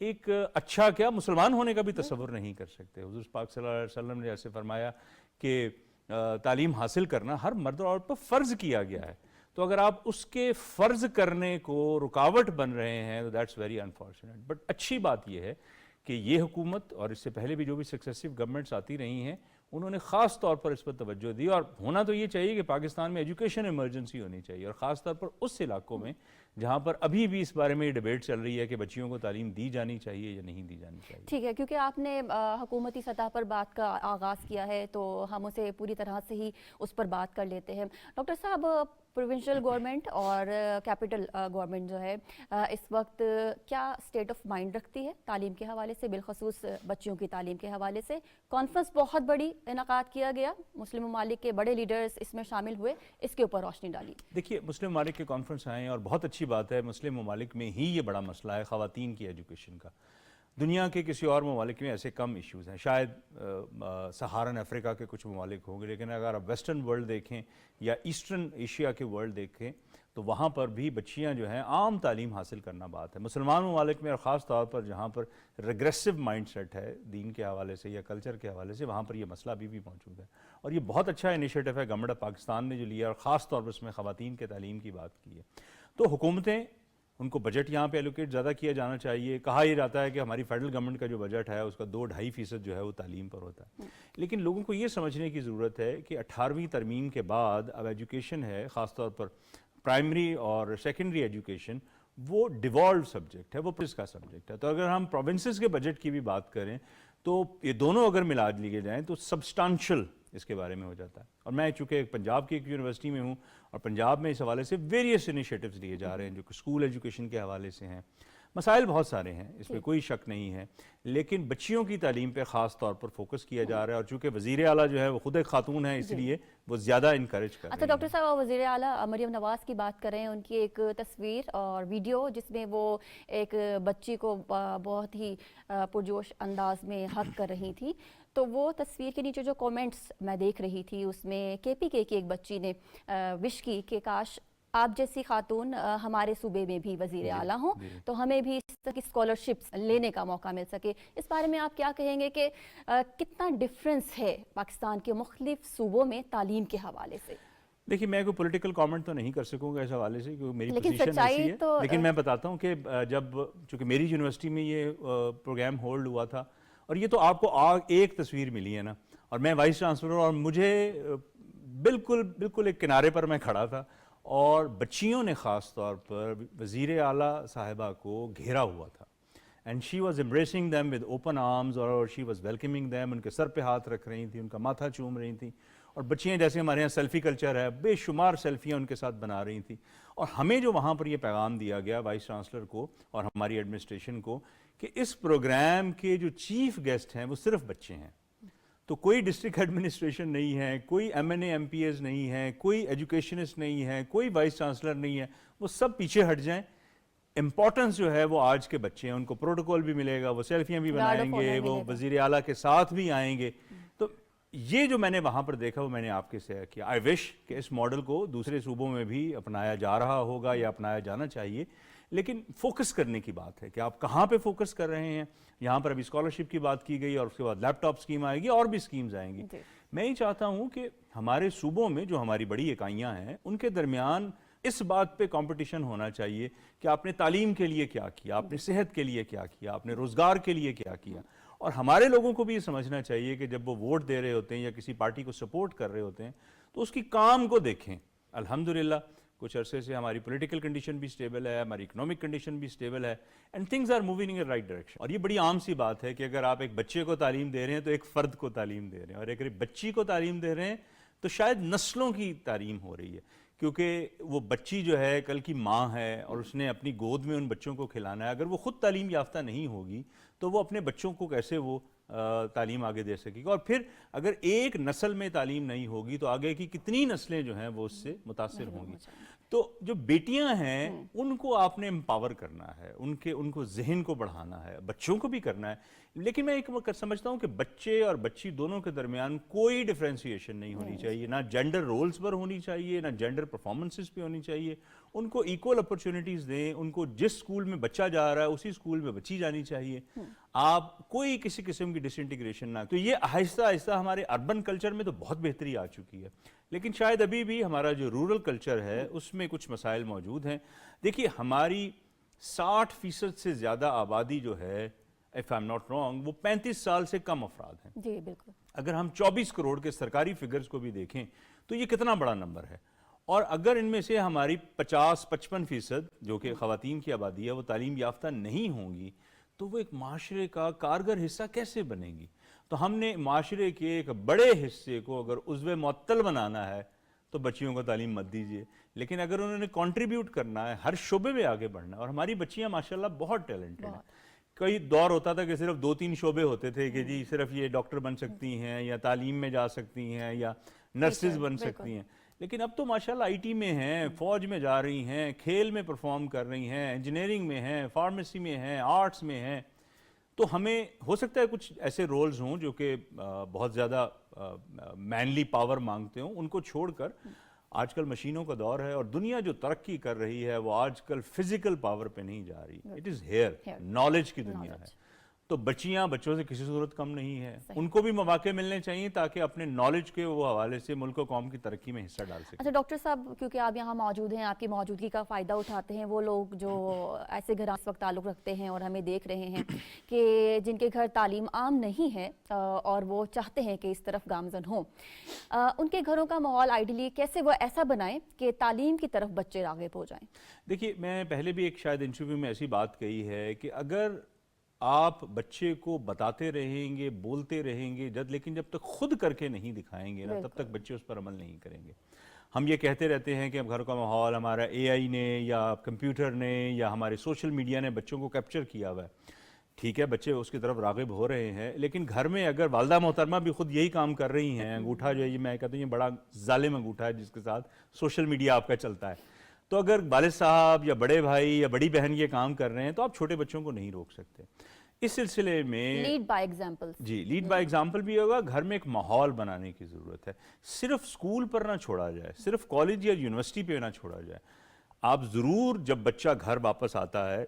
ایک اچھا کیا مسلمان ہونے کا بھی تصور نہیں کر سکتے. حضور پاک صلی اللہ علیہ وسلم نے ایسے فرمایا کہ تعلیم حاصل کرنا ہر مرد اور عورت پر فرض کیا گیا ہے. تو اگر آپ اس کے فرض کرنے کو رکاوٹ بن رہے ہیں تو دیٹس ویری انفارچونیٹ. بٹ اچھی بات یہ ہے کہ یہ حکومت اور اس سے پہلے بھی جو بھی سکسیسو گورنمنٹس آتی رہی ہیں انہوں نے خاص طور پر اس پر توجہ دی. اور ہونا تو یہ چاہیے کہ پاکستان میں ایجوکیشن ایمرجنسی ہونی چاہیے، اور خاص طور پر اس علاقوں میں جہاں پر ابھی بھی اس بارے میں یہ ڈیبیٹ چل رہی ہے کہ بچیوں کو تعلیم دی جانی چاہیے یا نہیں دی جانی چاہیے. ٹھیک ہے، کیونکہ آپ نے حکومتی سطح پر بات کا آغاز کیا ہے تو ہم اسے پوری طرح سے ہی اس پر بات کر لیتے ہیں. ڈاکٹر صاحب، پروونشل گورنمنٹ اور کیپٹل گورنمنٹ جو ہے اس وقت کیا اسٹیٹ آف مائنڈ رکھتی ہے تعلیم کے حوالے سے، بالخصوص بچیوں کی تعلیم کے حوالے سے؟ کانفرنس بہت بڑی انعقاد کیا گیا، مسلم ممالک کے بڑے لیڈرز اس میں شامل ہوئے، اس کے اوپر روشنی ڈالی. دیکھیے، مسلم ممالک کے کانفرنس آئے ہیں اور بہت اچھی بات ہے. مسلم ممالک میں ہی یہ بڑا مسئلہ ہے خواتین کی ایجوکیشن کا. دنیا کے کسی اور ممالک میں ایسے کم ایشوز ہیں، شاید سہارن افریقہ کے کچھ ممالک ہوں گے، لیکن اگر آپ ویسٹرن ورلڈ دیکھیں یا ایسٹرن ایشیا کے ورلڈ دیکھیں تو وہاں پر بھی بچیاں جو ہیں عام تعلیم حاصل کرنا بات ہے. مسلمان ممالک میں اور خاص طور پر جہاں پر ریگریسو مائنڈ سیٹ ہے دین کے حوالے سے یا کلچر کے حوالے سے، وہاں پر یہ مسئلہ ابھی بھی موجود ہے. اور یہ بہت اچھا انیشیٹو ہے گورنمنٹ آف پاکستان نے جو لیا، اور خاص طور پر اس میں خواتین کے تعلیم کی بات کی ہے. تو حکومتیں، ان کو بجٹ یہاں پہ ایلوکیٹ زیادہ کیا جانا چاہیے. کہا یہ جاتا ہے کہ ہماری فیڈرل گورنمنٹ کا جو بجٹ ہے اس کا 2-2.5% جو ہے وہ تعلیم پر ہوتا ہے. لیکن لوگوں کو یہ سمجھنے کی ضرورت ہے کہ 18ویں ترمیم کے بعد اب ایجوکیشن ہے، خاص طور پر پرائمری اور سیکنڈری ایجوکیشن، وہ ڈیوالو سبجیکٹ ہے، وہ پولیس کا سبجیکٹ ہے. تو اگر ہم پروونسز کے بجٹ کی بھی بات کریں تو یہ دونوں اگر ملا لیے جائیں تو سبسٹانشل اس کے بارے میں ہو جاتا ہے. اور میں چونکہ پنجاب کی ایک یونیورسٹی میں ہوں اور پنجاب میں اس حوالے سے ویریس انیشیٹوز لیے جا رہے ہیں جو کہ اسکول ایجوکیشن کے حوالے سے ہیں. مسائل بہت سارے ہیں، اس میں کوئی شک نہیں ہے، لیکن بچیوں کی تعلیم پہ خاص طور پر فوکس کیا جا رہا ہے. اور چونکہ وزیر اعلیٰ جو ہے وہ خود ایک خاتون ہے، اس لیے وہ زیادہ انکریج کر رہے ہیں. اچھا ڈاکٹر صاحب، وزیر اعلیٰ مریم نواز کی بات کریں، ان کی ایک تصویر اور ویڈیو جس میں وہ ایک بچی کو بہت ہی پرجوش انداز میں حق کر رہی تھی، تو وہ تصویر کے نیچے جو کومنٹس میں دیکھ رہی تھی اس میں KPK کی ایک بچی نے وش کی کہ کاش آپ جیسی خاتون ہمارے صوبے میں بھی وزیر اعلیٰ ہوں تو ہمیں بھی اس طرح کی اسکالرشپس لینے کا موقع مل سکے. اس بارے میں آپ کیا کہیں گے کہ کتنا ڈفرینس ہے پاکستان کے مختلف صوبوں میں تعلیم کے حوالے سے؟ دیکھیے، میں کوئی پولیٹیکل کامنٹ تو نہیں کر سکوں گا اس حوالے سے کیونکہ میری لیکن پوزیشن ایسی ہے. تو لیکن میں بتاتا ہوں کہ جب چونکہ میری یونیورسٹی میں یہ پروگرام ہولڈ ہوا تھا، اور یہ تو آپ کو ایک تصویر ملی ہے نا، اور میں وائس چانسلر اور مجھے بالکل ایک کنارے پر میں کھڑا تھا، اور بچیوں نے خاص طور پر وزیر اعلیٰ صاحبہ کو گھیرا ہوا تھا. And she was embracing them with open arms اور شی واز ویلکمنگ them. ان کے سر پہ ہاتھ رکھ رہی تھیں، ان کا ماتھا چوم رہی تھیں. اور بچیاں جیسے ہمارے یہاں سیلفی کلچر ہے، بے شمار سیلفیاں ان کے ساتھ بنا رہی تھیں. اور ہمیں جو وہاں پر یہ پیغام دیا گیا وائس چانسلر کو اور ہماری ایڈمنسٹریشن کو کہ اس پروگرام کے جو چیف گیسٹ ہیں وہ صرف بچے ہیں. تو کوئی ڈسٹرکٹ ایڈمنسٹریشن نہیں ہے، کوئی MNA MPs نہیں ہے، کوئی ایجوکیشنسٹ نہیں ہے، کوئی وائس چانسلر نہیں ہے. وہ سب پیچھے ہٹ جائیں. امپورٹنس جو ہے وہ آج کے بچے ہیں، ان کو پروٹوکول بھی ملے گا، وہ سیلفیاں بھی بنائیں گے، وہ وزیر اعلیٰ کے ساتھ بھی آئیں گے. تو یہ جو میں نے وہاں پر دیکھا وہ میں نے آپ کے شیئر کیا. آئی وش کہ اس ماڈل کو دوسرے صوبوں میں بھی اپنایا جا رہا ہوگا یا اپنایا جانا چاہیے. لیکن فوکس کرنے کی بات ہے کہ آپ کہاں پہ فوکس کر رہے ہیں. یہاں پر ابھی اسکالرشپ کی بات کی گئی اور اس کے بعد لیپ ٹاپ اسکیم آئے گی اور بھی اسکیمز آئیں گی. میں یہ چاہتا ہوں کہ ہمارے صوبوں میں جو ہماری بڑی اکائیاں ہیں ان کے درمیان اس بات پہ کمپٹیشن ہونا چاہیے کہ آپ نے تعلیم کے لیے کیا کیا، آپ نے صحت کے لیے کیا کیا، آپ نے روزگار کے لیے کیا کیا. اور ہمارے لوگوں کو بھی یہ سمجھنا چاہیے کہ جب وہ ووٹ دے رہے ہوتے ہیں یا کسی پارٹی کو سپورٹ کر رہے ہوتے ہیں تو اس کی کام کو دیکھیں. الحمدللہ کچھ عرصے سے ہماری پولیٹیکل کنڈیشن بھی سٹیبل ہے، ہماری اکنامک کنڈیشن بھی سٹیبل ہے، and things are moving in right direction. اور یہ بڑی عام سی بات ہے کہ اگر آپ ایک بچے کو تعلیم دے رہے ہیں تو ایک فرد کو تعلیم دے رہے ہیں، اور اگر ایک بچی کو تعلیم دے رہے ہیں تو شاید نسلوں کی تعلیم ہو رہی ہے. کیونکہ وہ بچی جو ہے کل کی ماں ہے اور اس نے اپنی گود میں ان بچوں کو کھلانا ہے. اگر وہ خود تعلیم یافتہ نہیں ہوگی تو وہ اپنے بچوں کو کیسے وہ تعلیم آگے دے سکے گا. اور پھر اگر ایک نسل میں تعلیم نہیں ہوگی تو آگے کی کتنی نسلیں جو ہیں وہ اس سے متاثر ہوں گی. تو جو بیٹیاں ہیں ان کو آپ نے امپاور کرنا ہے، ان کو ذہن کو بڑھانا ہے، بچوں کو بھی کرنا ہے. لیکن میں ایک سمجھتا ہوں کہ بچے اور بچی دونوں کے درمیان کوئی ڈفرینسیشن نہیں ہونی چاہیے، نہ جینڈر رولز پر ہونی چاہیے، نہ جینڈر پرفارمنسز پہ ہونی چاہیے. ان کو ایکول اپرچونٹیز دیں, ان کو جس سکول میں بچہ جا رہا ہے اسی سکول میں بچی جانی چاہیے. آپ کوئی کسی قسم کی ڈس انٹیگریشن نہ. تو یہ آہستہ آہستہ ہمارے اربن کلچر میں تو بہت بہتری آ چکی ہے, لیکن شاید ابھی بھی ہمارا جو رورل کلچر ہے اس میں کچھ مسائل موجود ہیں. دیکھیے ہماری 60% سے زیادہ آبادی جو ہے, if I'm not wrong, وہ 35 سال سے کم افراد ہیں. جی بالکل. اگر ہم 24 کروڑ کے سرکاری فگرز کو بھی دیکھیں تو یہ کتنا بڑا نمبر ہے. اور اگر ان میں سے ہماری 50-55% جو کہ خواتین کی آبادی ہے وہ تعلیم یافتہ نہیں ہوں گی تو وہ ایک معاشرے کا کارگر حصہ کیسے بنے گی؟ تو ہم نے معاشرے کے ایک بڑے حصے کو اگر عضو معطل بنانا ہے تو بچیوں کو تعلیم مت دیجیے, لیکن اگر انہوں نے کنٹریبیوٹ کرنا ہے, ہر شعبے میں آگے بڑھنا ہے. اور ہماری بچیاں ماشاءاللہ بہت ٹیلنٹڈ ہیں. کئی دور ہوتا تھا کہ صرف 2-3 شعبے ہوتے تھے کہ جی صرف یہ ڈاکٹر بن سکتی ہیں یا تعلیم میں جا سکتی ہیں یا نرسز بن سکتی ہیں, لیکن اب تو ماشاءاللہ آئی ٹی میں ہیں, فوج میں جا رہی ہیں, کھیل میں پرفارم کر رہی ہیں, انجینئرنگ میں ہیں, فارمیسی میں ہیں, آرٹس میں ہیں. تو ہمیں ہو سکتا ہے کچھ ایسے رولز ہوں جو کہ بہت زیادہ مینلی پاور مانگتے ہوں, ان کو چھوڑ کر آج کل مشینوں کا دور ہے اور دنیا جو ترقی کر رہی ہے وہ آج کل فزیکل پاور پہ نہیں جا رہی, اٹ از ہیئر, نالج کی دنیا ہے. تو بچیاں بچوں سے کسی صورت کم نہیں ہے, ان کو بھی مواقع ملنے چاہیے تاکہ اپنے نالج کے وہ حوالے سے ملک و قوم کی ترقی میں حصہ ڈال سکیں. اچھا ڈاکٹر صاحب, کیونکہ آپ یہاں موجود ہیں, آپ کی موجودگی کا فائدہ اٹھاتے ہیں وہ لوگ جو ایسے گھر اس وقت تعلق رکھتے ہیں اور ہمیں دیکھ رہے ہیں کہ جن کے گھر تعلیم عام نہیں ہے اور وہ چاہتے ہیں کہ اس طرف گامزن ہوں, ان کے گھروں کا ماحول آئیڈیلی کیسے وہ ایسا بنائیں کہ تعلیم کی طرف بچے راغب ہو جائیں؟ دیکھیے میں پہلے بھی ایک شاید انٹرویو میں ایسی بات کہی ہے کہ اگر آپ بچے کو بتاتے رہیں گے, بولتے رہیں گے لیکن جب تک خود کر کے نہیں دکھائیں گے نا تب تک بچے اس پر عمل نہیں کریں گے. ہم یہ کہتے رہتے ہیں کہ اب گھر کا ماحول ہمارا اے آئی نے یا کمپیوٹر نے یا ہمارے سوشل میڈیا نے بچوں کو کیپچر کیا ہوا ہے. ٹھیک ہے, بچے اس کی طرف راغب ہو رہے ہیں, لیکن گھر میں اگر والدہ محترمہ بھی خود یہی کام کر رہی ہیں, انگوٹھا جو ہے یہ میں کہتا ہوں یہ بڑا ظالم انگوٹھا ہے جس کے ساتھ سوشل میڈیا آپ کا چلتا ہے, تو اگر والد صاحب یا بڑے بھائی یا بڑی بہن یہ کام کر رہے ہیں تو آپ چھوٹے بچوں کو نہیں روک سکتے. اس سلسلے میں لیڈ بائی ایگزامپل, جی لیڈ بائی ایگزامپل بھی ہوگا. گھر میں ایک ماحول بنانے کی ضرورت ہے, صرف سکول پر نہ چھوڑا جائے, صرف کالج یا یونیورسٹی پہ نہ چھوڑا جائے. آپ ضرور جب بچہ گھر واپس آتا ہے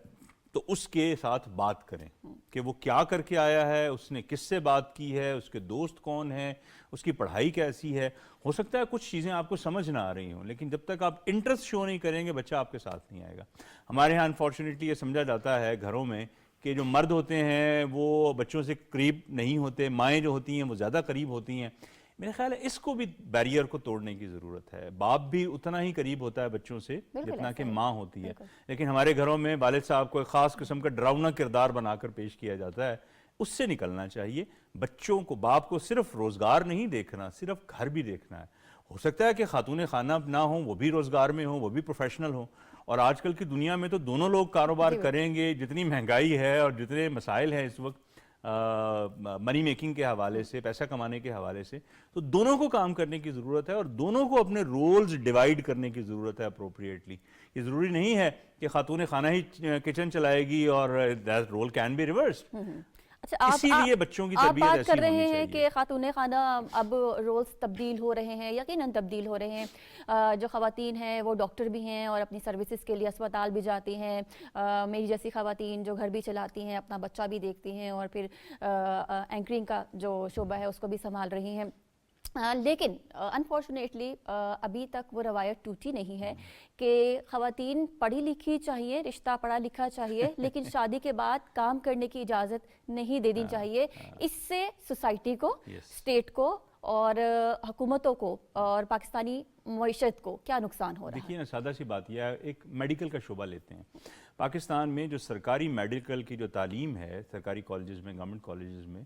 تو اس کے ساتھ بات کریں کہ وہ کیا کر کے آیا ہے, اس نے کس سے بات کی ہے, اس کے دوست کون ہیں, اس کی پڑھائی کیسی ہے. ہو سکتا ہے کچھ چیزیں آپ کو سمجھ نہ آ رہی ہوں, لیکن جب تک آپ انٹرسٹ شو نہیں کریں گے بچہ آپ کے ساتھ نہیں آئے گا. ہمارے ہاں انفارچونیٹلی یہ سمجھا جاتا ہے گھروں میں کہ جو مرد ہوتے ہیں وہ بچوں سے قریب نہیں ہوتے, مائیں جو ہوتی ہیں وہ زیادہ قریب ہوتی ہیں. میرا خیال ہے اس کو بھی بیریئر کو توڑنے کی ضرورت ہے. باپ بھی اتنا ہی قریب ہوتا ہے بچوں سے جتنا کہ ماں ہوتی ہے, لیکن ہمارے گھروں میں والد صاحب کو ایک خاص قسم کا ڈراؤنا کردار بنا کر پیش کیا جاتا ہے. اس سے نکلنا چاہیے. بچوں کو, باپ کو صرف روزگار نہیں دیکھنا, صرف گھر بھی دیکھنا ہے. ہو سکتا ہے کہ خاتون خانہ نہ ہوں, وہ بھی روزگار میں ہوں, وہ بھی پروفیشنل ہوں, اور آج کل کی دنیا میں تو دونوں لوگ کاروبار کریں گے. جتنی مہنگائی ہے اور جتنے مسائل ہیں اس وقت منی میکنگ کے حوالے سے, پیسہ کمانے کے حوالے سے, تو دونوں کو کام کرنے کی ضرورت ہے اور دونوں کو اپنے رولز ڈیوائیڈ کرنے کی ضرورت ہے اپروپریٹلی. یہ ضروری نہیں ہے کہ خاتون خانہ ہی کچن چلائے گی اور that role can be reversed. اچھا, اسی لیے بچوں کی آپ تربیت بات ایسی کر رہے ہونی ہیں چاہیے کہ خاتون خانہ اب رولز تبدیل ہو رہے ہیں, یقیناً تبدیل ہو رہے ہیں. جو خواتین ہیں وہ ڈاکٹر بھی ہیں اور اپنی سروسز کے لیے اسپتال بھی جاتی ہیں. میری جیسی خواتین جو گھر بھی چلاتی ہیں, اپنا بچہ بھی دیکھتی ہیں اور پھر اینکرنگ کا جو شعبہ ہے اس کو بھی سنبھال رہی ہیں. لیکن انفارچونیٹلی ابھی تک وہ روایت ٹوٹی نہیں ہے کہ خواتین پڑھی لکھی چاہیے, رشتہ پڑھا لکھا چاہیے, لیکن شادی کے بعد کام کرنے کی اجازت نہیں دینی چاہیے. اس سے سوسائٹی کو, اسٹیٹ کو اور حکومتوں کو اور پاکستانی معیشت کو کیا نقصان ہو رہا ہے؟ دیکھیے نا, سادہ سی بات یہ ہے, ایک میڈیکل کا شعبہ لیتے ہیں. پاکستان میں جو سرکاری میڈیکل کی جو تعلیم ہے سرکاری کالجز میں, گورنمنٹ کالجز میں,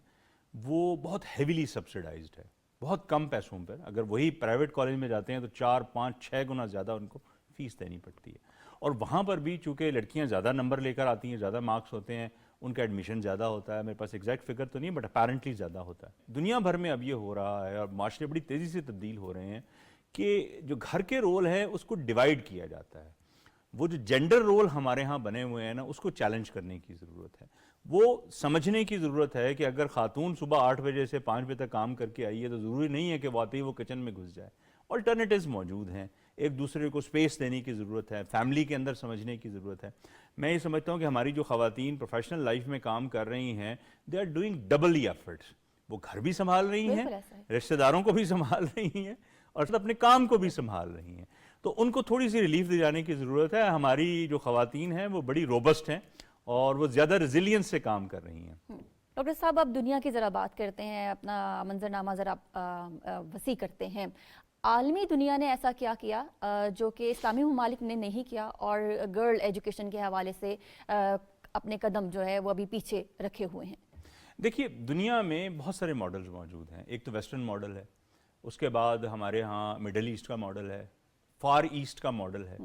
وہ بہت ہیویلی سبسڈائزڈ ہے, بہت کم پیسوں پر. اگر وہی پرائیویٹ کالج میں جاتے ہیں تو 4, 5, 6 گنا زیادہ ان کو فیس دینی پڑتی ہے. اور وہاں پر بھی چونکہ لڑکیاں زیادہ نمبر لے کر آتی ہیں, زیادہ مارکس ہوتے ہیں, ان کا ایڈمیشن زیادہ ہوتا ہے. میرے پاس ایگزیکٹ فگر تو نہیں بٹ اپیرنٹلی زیادہ ہوتا ہے. دنیا بھر میں اب یہ ہو رہا ہے اور معاشرے بڑی تیزی سے تبدیل ہو رہے ہیں کہ جو گھر کے رول ہیں اس کو ڈیوائیڈ کیا جاتا ہے. وہ جو جینڈر رول ہمارے ہاں بنے ہوئے ہیں نا, اس کو چیلنج کرنے کی ضرورت ہے. وہ سمجھنے کی ضرورت ہے کہ اگر خاتون صبح 8 بجے سے 5 بجے تک کام کر کے آئی ہے تو ضروری نہیں ہے کہ واقعی وہ کچن میں گھس جائے. آلٹرنیٹیوز موجود ہیں. ایک دوسرے کو سپیس دینے کی ضرورت ہے, فیملی کے اندر سمجھنے کی ضرورت ہے. میں یہ سمجھتا ہوں کہ ہماری جو خواتین پروفیشنل لائف میں کام کر رہی ہیں, they are doing doubly efforts. وہ گھر بھی سنبھال رہی ہیں, رشتہ داروں کو بھی سنبھال رہی ہیں, اور اپنے کام کو بھی سنبھال رہی ہیں. تو ان کو تھوڑی سی ریلیف دے جانے کی ضرورت ہے. ہماری جو خواتین ہیں وہ بڑی روبسٹ ہیں اور وہ زیادہ ریزیلینس سے کام کر رہی ہیں. ڈاکٹر صاحب اب دنیا کی ذرا بات کرتے ہیں, اپنا منظرنامہ ذرا وسیع کرتے ہیں. عالمی دنیا نے ایسا کیا کیا جو کہ اسلامی ممالک نے نہیں کیا, اور گرل ایجوکیشن کے حوالے سے اپنے قدم جو ہے وہ ابھی پیچھے رکھے ہوئے ہیں؟ دیکھیے دنیا میں بہت سارے ماڈلز موجود ہیں. ایک تو ویسٹرن ماڈل ہے, اس کے بعد ہمارے ہاں مڈل ایسٹ کا ماڈل ہے, فار ایسٹ کا ماڈل ہے.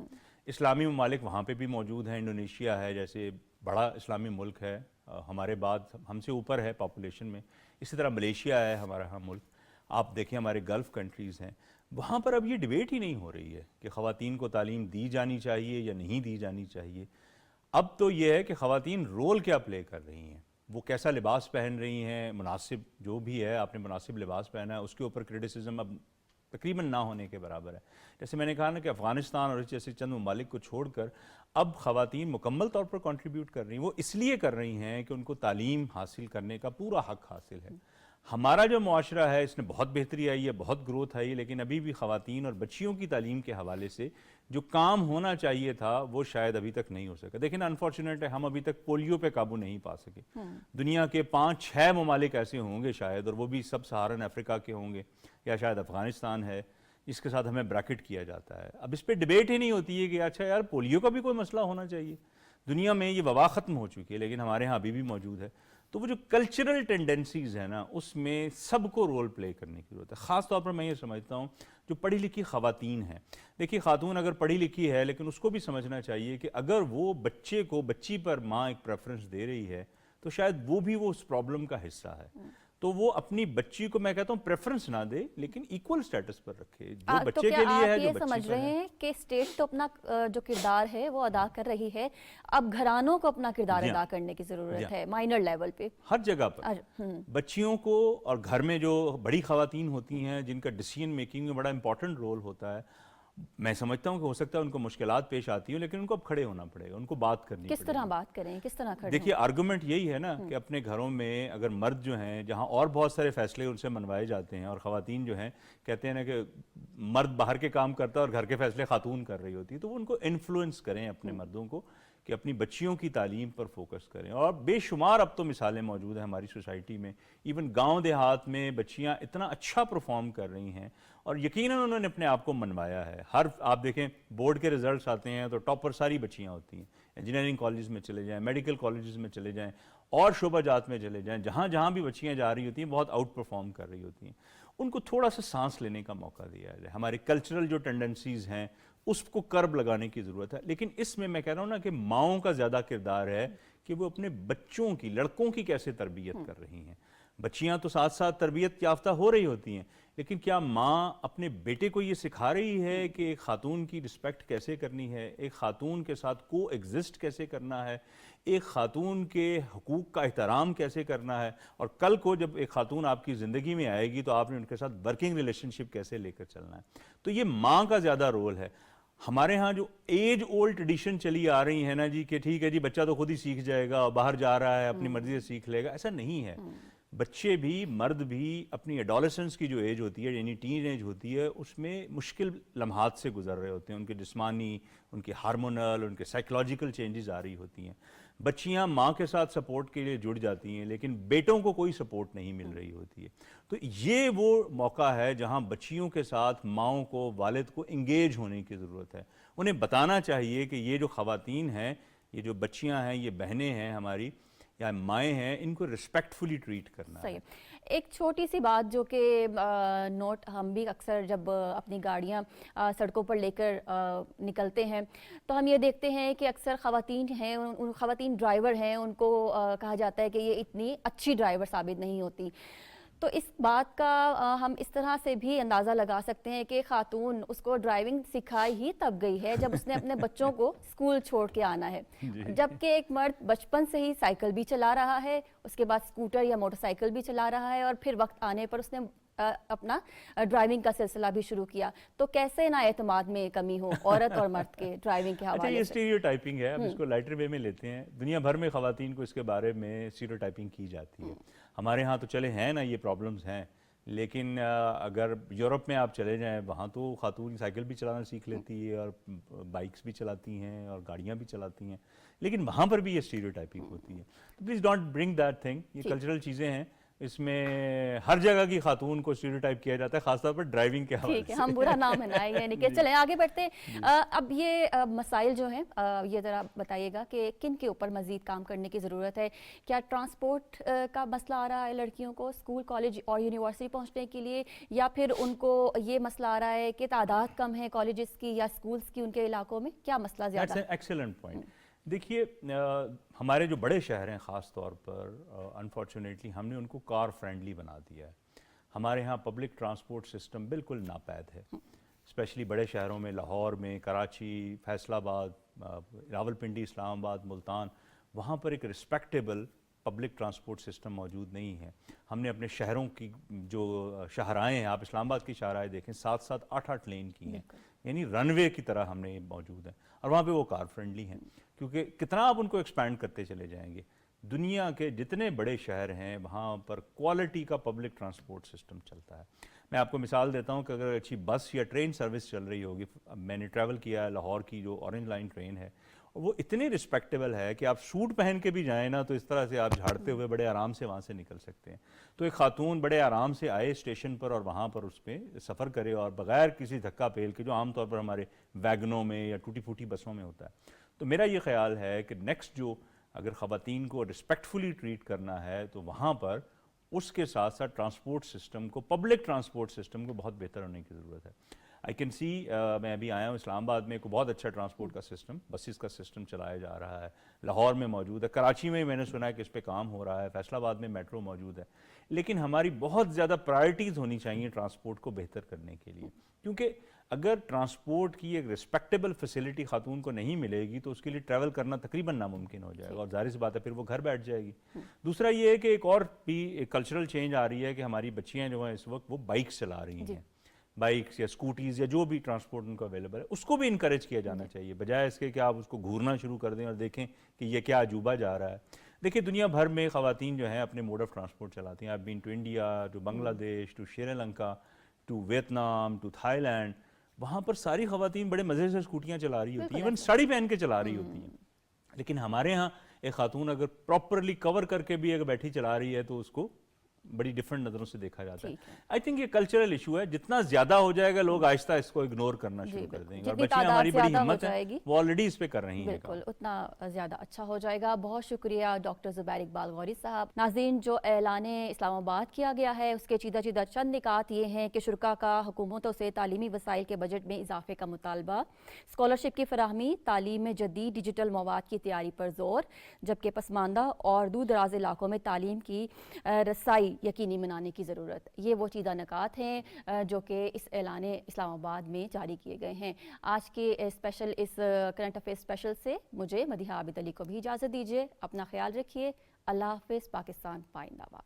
اسلامی ممالک وہاں پہ بھی موجود ہیں. انڈونیشیا ہے جیسے بڑا اسلامی ملک ہے, ہمارے بعد ہم سے اوپر ہے پاپولیشن میں. اسی طرح ملیشیا ہے ہمارا ہاں ملک. آپ دیکھیں ہمارے گلف کنٹریز ہیں, وہاں پر اب یہ ڈیبیٹ ہی نہیں ہو رہی ہے کہ خواتین کو تعلیم دی جانی چاہیے یا نہیں دی جانی چاہیے. اب تو یہ ہے کہ خواتین رول کیا پلے کر رہی ہیں, وہ کیسا لباس پہن رہی ہیں, مناسب جو بھی ہے آپ نے مناسب لباس پہنا ہے, اس کے اوپر کرٹیسزم اب تقریباً نہ ہونے کے برابر ہے. جیسے میں نے کہا نا کہ افغانستان اور جیسے چند ممالک کو چھوڑ کر اب خواتین مکمل طور پر کنٹریبیوٹ کر رہی ہیں. وہ اس لیے کر رہی ہیں کہ ان کو تعلیم حاصل کرنے کا پورا حق حاصل ہے. ہمارا جو معاشرہ ہے اس نے بہت بہتری آئی ہے, بہت گروتھ آئی ہے, لیکن ابھی بھی خواتین اور بچیوں کی تعلیم کے حوالے سے جو کام ہونا چاہیے تھا وہ شاید ابھی تک نہیں ہو سکا. دیکھیں انفارچونیٹ ہے ہم ابھی تک پولیو پہ قابو نہیں پا سکے. دنیا کے 5-6 ممالک ایسے ہوں گے شاید, اور وہ بھی سب سہارن افریقہ کے ہوں گے, یا شاید افغانستان ہے جس کے ساتھ ہمیں بریکٹ کیا جاتا ہے. اب اس پہ ڈیبیٹ ہی نہیں ہوتی ہے کہ اچھا یار پولیو کا بھی کوئی مسئلہ ہونا چاہیے. دنیا میں یہ وبا ختم ہو چکی ہے لیکن ہمارے ہاں ابھی بھی موجود ہے. تو وہ جو کلچرل ٹینڈنسیز ہیں نا, اس میں سب کو رول پلے کرنے کی ضرورت ہے. خاص طور پر میں یہ سمجھتا ہوں جو پڑھی لکھی خواتین ہیں. دیکھیے خاتون اگر پڑھی لکھی ہے لیکن اس کو بھی سمجھنا چاہیے کہ اگر وہ بچے کو بچی پر ماں ایک پریفرنس دے رہی ہے تو شاید وہ بھی وہ اس پرابلم کا حصہ ہے. تو وہ اپنی بچی کو میں کہتا ہوں پریفرنس نہ دے لیکن ایکول سٹیٹس پر رکھے, جو بچے کے لیے ہے جو بچی پر ہے. تو کیا آپ یہ سمجھ رہے ہیں کہ اسٹیٹ تو اپنا جو کردار ہے وہ ادا کر رہی ہے, اب گھرانوں کو اپنا کردار ادا کرنے کی ضرورت ہے مائنر لیول پہ, ہر جگہ پر بچیوں کو, اور گھر میں جو بڑی خواتین ہوتی ہیں جن کا ڈیسیژن میکنگ میں بڑا امپورٹنٹ رول ہوتا ہے. میں سمجھتا ہوں کہ ہو سکتا ہے ان کو مشکلات پیش آتی ہیں لیکن ان کو اب کھڑے ہونا پڑے گا, ان کو بات کرنی پڑے گی. کس طرح بات کریں, کس طرح کھڑے؟ دیکھیے آرگومنٹ یہی ہے نا کہ اپنے گھروں میں اگر مرد جو ہیں جہاں اور بہت سارے فیصلے ان سے منوائے جاتے ہیں, اور خواتین جو ہیں کہتے ہیں نا کہ مرد باہر کے کام کرتا ہے اور گھر کے فیصلے خاتون کر رہی ہوتی ہے, تو وہ ان کو انفلوئنس کریں اپنے مردوں کو کہ اپنی بچیوں کی تعلیم پر فوکس کریں. اور بے شمار اب تو مثالیں موجود ہیں ہماری سوسائٹی میں, ایون گاؤں دیہات میں بچیاں اتنا اچھا پرفارم کر رہی ہیں اور یقیناً انہوں نے اپنے آپ کو منوایا ہے. آپ دیکھیں بورڈ کے رزلٹس آتے ہیں تو ٹاپ پر ساری بچیاں ہوتی ہیں. انجینئرنگ کالجز میں چلے جائیں, میڈیکل کالجز میں چلے جائیں, اور شعبہ جات میں چلے جائیں, جہاں جہاں بھی بچیاں جا رہی ہوتی ہیں بہت آؤٹ پرفارم کر رہی ہوتی ہیں. ان کو تھوڑا سا سانس لینے کا موقع دیا جائے. ہمارے کلچرل جو ٹینڈنسیز ہیں اس کو کرب لگانے کی ضرورت ہے. لیکن اس میں کہہ رہا ہوں نا کہ ماؤں کا زیادہ کردار ہے کہ وہ اپنے بچوں کی, لڑکوں کی کیسے تربیت کر رہی ہیں. بچیاں تو ساتھ ساتھ تربیت یافتہ ہو رہی ہوتی ہیں, لیکن کیا ماں اپنے بیٹے کو یہ سکھا رہی ہے کہ ایک خاتون کی رسپیکٹ کیسے کرنی ہے, ایک خاتون کے ساتھ کو ایگزسٹ کیسے کرنا ہے, ایک خاتون کے حقوق کا احترام کیسے کرنا ہے, اور کل کو جب ایک خاتون آپ کی زندگی میں آئے گی تو آپ نے ان کے ساتھ ورکنگ ریلیشن شپ کیسے لے کر چلنا ہے. تو یہ ماں کا زیادہ رول ہے. ہمارے ہاں جو ایج اولڈ ٹریڈیشن چلی آ رہی ہے نا جی کہ ٹھیک ہے جی بچہ تو خود ہی سیکھ جائے گا, باہر جا رہا ہے اپنی مرضی سے سیکھ لے گا, ایسا نہیں ہے. بچے بھی, مرد بھی اپنی ایڈولسنس کی جو ایج ہوتی ہے یعنی ٹین ایج ہوتی ہے اس میں مشکل لمحات سے گزر رہے ہوتے ہیں. ان کے جسمانی, ان کے ہارمونل, ان کے سائیکلوجیکل چینجز آ رہی ہوتی ہیں. بچیاں ماں کے ساتھ سپورٹ کے لیے جڑ جاتی ہیں لیکن بیٹوں کو کوئی سپورٹ نہیں مل رہی ہوتی ہے. تو یہ وہ موقع ہے جہاں بچیوں کے ساتھ ماؤں کو, والد کو انگیج ہونے کی ضرورت ہے. انہیں بتانا چاہیے کہ یہ جو خواتین ہیں, یہ جو بچیاں ہیں, یہ بہنیں ہیں ہماری یا مائیں ہیں, ان کو ریسپیکٹفلی ٹریٹ کرنا ہے. ایک چھوٹی سی بات جو کہ نوٹ ہم بھی اکثر جب اپنی گاڑیاں سڑکوں پر لے کر نکلتے ہیں تو ہم یہ دیکھتے ہیں کہ اکثر خواتین ہیں, خواتین ڈرائیور ہیں, ان کو کہا جاتا ہے کہ یہ اتنی اچھی ڈرائیور ثابت نہیں ہوتی. تو اس بات کا ہم اس طرح سے بھی اندازہ لگا سکتے ہیں کہ خاتون اس کو ڈرائیونگ سکھائی ہی تب گئی ہے جب اس نے اپنے بچوں کو اسکول چھوڑ کے آنا ہے, جبکہ ایک مرد بچپن سے ہی سائیکل بھی چلا رہا ہے, اس کے بعد اسکوٹر یا موٹر سائیکل بھی چلا رہا ہے, اور پھر وقت آنے پر اس نے اپنا ڈرائیونگ کا سلسلہ بھی شروع کیا. تو کیسے نا اعتماد میں کمی ہو عورت اور مرد کے ڈرائیونگ کے اچھا، یہ حوالے سے؟ اسٹیریوٹائپنگ ہے. اب اس کو لائٹر وے میں لیتے ہیں. دنیا بھر میں خواتین کو اس کے بارے میں اسٹیریوٹائپنگ کی جاتی ہے. ہمارے ہاں تو چلے ہیں نا یہ پرابلمز ہیں، لیکن اگر یورپ میں آپ چلے جائیں وہاں تو خاتون سائیکل بھی چلانا سیکھ لیتی ہے اور بائکس بھی چلاتی ہیں اور گاڑیاں بھی چلاتی ہیں، لیکن وہاں پر بھی یہ اسٹیریوٹائپنگ ہوتی ہے. تو please don't bring that thing. یہ کلچرل چیزیں ہیں، اس میں ہر جگہ کی خاتون کو اسٹیریوٹائپ کیا جاتا ہے، خاص طور پر ڈرائیونگ کے حوالے سے. ٹھیک ہے، ہم برا نام منائیں گے نہیں کہ چلیں آگے بڑھتے ہیں. اب یہ مسائل جو ہیں یہ ذرا بتائیے گا کہ کن کے اوپر مزید کام کرنے کی ضرورت ہے. کیا ٹرانسپورٹ کا مسئلہ آ رہا ہے لڑکیوں کو اسکول کالج اور یونیورسٹی پہنچنے کے لیے، یا پھر ان کو یہ مسئلہ آ رہا ہے کہ تعداد کم ہے کالجز کی یا اسکولز کی ان کے علاقوں میں؟ کیا مسئلہ زیادہ ہے؟ Excellent point. دیکھیے ہمارے جو بڑے شہر ہیں خاص طور پر انفارچونیٹلی ہم نے ان کو کار فرینڈلی بنا دیا ہے. ہمارے ہاں پبلک ٹرانسپورٹ سسٹم بالکل ناپید ہے، اسپیشلی بڑے شہروں میں، لاہور میں، کراچی، فیصل آباد، راولپنڈی، اسلام آباد، ملتان. وہاں پر ایک رسپیکٹیبل پبلک ٹرانسپورٹ سسٹم موجود نہیں ہے. ہم نے اپنے شہروں کی جو شاہراہیں ہیں، آپ اسلام آباد کی شاہراہیں دیکھیں، 7-7 8-8 لین کی ہیں، یعنی رن وے کی طرح ہم نے موجود ہیں، اور وہاں پہ وہ کار فرینڈلی ہیں. کیونکہ کتنا آپ ان کو ایکسپینڈ کرتے چلے جائیں گے. دنیا کے جتنے بڑے شہر ہیں وہاں پر کوالٹی کا پبلک ٹرانسپورٹ سسٹم چلتا ہے. میں آپ کو مثال دیتا ہوں کہ اگر اچھی بس یا ٹرین سروس چل رہی ہوگی، میں نے ٹریول کیا ہے لاہور کی جو اورنج لائن ٹرین ہے، وہ اتنی رسپیکٹیبل ہے کہ آپ سوٹ پہن کے بھی جائیں نا تو اس طرح سے آپ جھاڑتے ہوئے بڑے آرام سے وہاں سے نکل سکتے ہیں. تو ایک خاتون بڑے آرام سے آئے اسٹیشن پر اور وہاں پر اس پہ سفر کرے اور بغیر کسی دھکا پیل کے، جو عام طور پر ہمارے ویگنوں میں یا ٹوٹی پھوٹی بسوں میں ہوتا ہے. تو میرا یہ خیال ہے کہ نیکسٹ جو اگر خواتین کو رسپیکٹفلی ٹریٹ کرنا ہے تو وہاں پر اس کے ساتھ ساتھ ٹرانسپورٹ سسٹم کو، پبلک ٹرانسپورٹ سسٹم کو بہت بہتر ہونے کی ضرورت ہے. آئی کین سی، میں ابھی آیا ہوں اسلام آباد میں، ایک بہت اچھا ٹرانسپورٹ کا سسٹم، بسیز کا سسٹم چلایا جا رہا ہے. لاہور میں موجود ہے، کراچی میں میں نے سنا ہے کہ اس پہ کام ہو رہا ہے، فیصل آباد میں میٹرو موجود ہے. لیکن ہماری بہت زیادہ پرائرٹیز ہونی چاہیے ٹرانسپورٹ کو بہتر کرنے کے لیے، کیونکہ اگر ٹرانسپورٹ کی ایک رسپیکٹیبل فیسلٹی خاتون کو نہیں ملے گی تو اس کے لیے ٹریول کرنا تقریباً ناممکن ہو جائے گا، اور ظاہر سی بات ہے پھر وہ گھر بیٹھ جائے گی. دوسرا یہ ہے کہ ایک اور بھی ایک کلچرل چینج آ رہی ہے کہ ہماری بچیاں جو ہیں اس وقت وہ بائکس چلا رہی ہیں، بائکس یا اسکوٹیز یا جو بھی ٹرانسپورٹ ان کو اویلیبل ہے، اس کو بھی انکریج کیا جانا چاہیے، بجائے اس کے کہ آپ اس کو گھورنا شروع کر دیں اور دیکھیں کہ یہ کیا عجوبہ جا رہا ہے. دیکھیے دنیا بھر میں خواتین جو ہیں اپنے موڈ آف ٹرانسپورٹ چلاتی ہیں. آپ been to India, to Bangladesh, to Sri Lanka, to Vietnam, to Thailand, وہاں پر ساری خواتین بڑے مزے سے اسکوٹیاں چلا رہی ہوتی ہیں، ایون ساڑی پہن کے چلا رہی ہوتی ہیں. لیکن ہمارے ہاں ایک خاتون اگر پراپرلی کور کر کے بھی اگر بیٹھی چلا رہی ہے تو اس کو بڑی ڈفرنٹ نظروں سے دیکھا جاتا ہے. آئی تھنک یہ کلچرل ایشو ہے، جتنا زیادہ ہو جائے گا لوگ آہستہ اس کو اگنور کرنا شروع کر دیں گے، اور بچیاں ہماری بڑی ہمت ہیں، وہ آلریڈی اس پہ کر رہی ہیں. بالکل اتنا زیادہ اچھا ہو جائے گا. بہت شکریہ ڈاکٹر زبیر اقبال غوری صاحب. ناظرین، جو اعلان اسلام آباد کیا گیا ہے اس کے چیدہ چیدہ چند نکات یہ ہیں کہ شرکا کا حکومتوں سے تعلیمی وسائل کے بجٹ میں اضافے کا مطالبہ، اسکالرشپ کی فراہمی، تعلیم میں جدید ڈیجیٹل مواد کی تیاری پر زور، جبکہ پسماندہ اور دور دراز علاقوں میں تعلیم کی رسائی یقینی بنانے کی ضرورت. یہ وہ چیدہ نکات ہیں جو کہ اس اعلان اسلام آباد میں جاری کیے گئے ہیں. آج کے اسپیشل اس کرنٹ افیئر اسپیشل سے مجھے مدیحہ عابد علی کو بھی اجازت دیجیے. اپنا خیال رکھیے. اللہ حافظ. پاکستان پائندہ باد.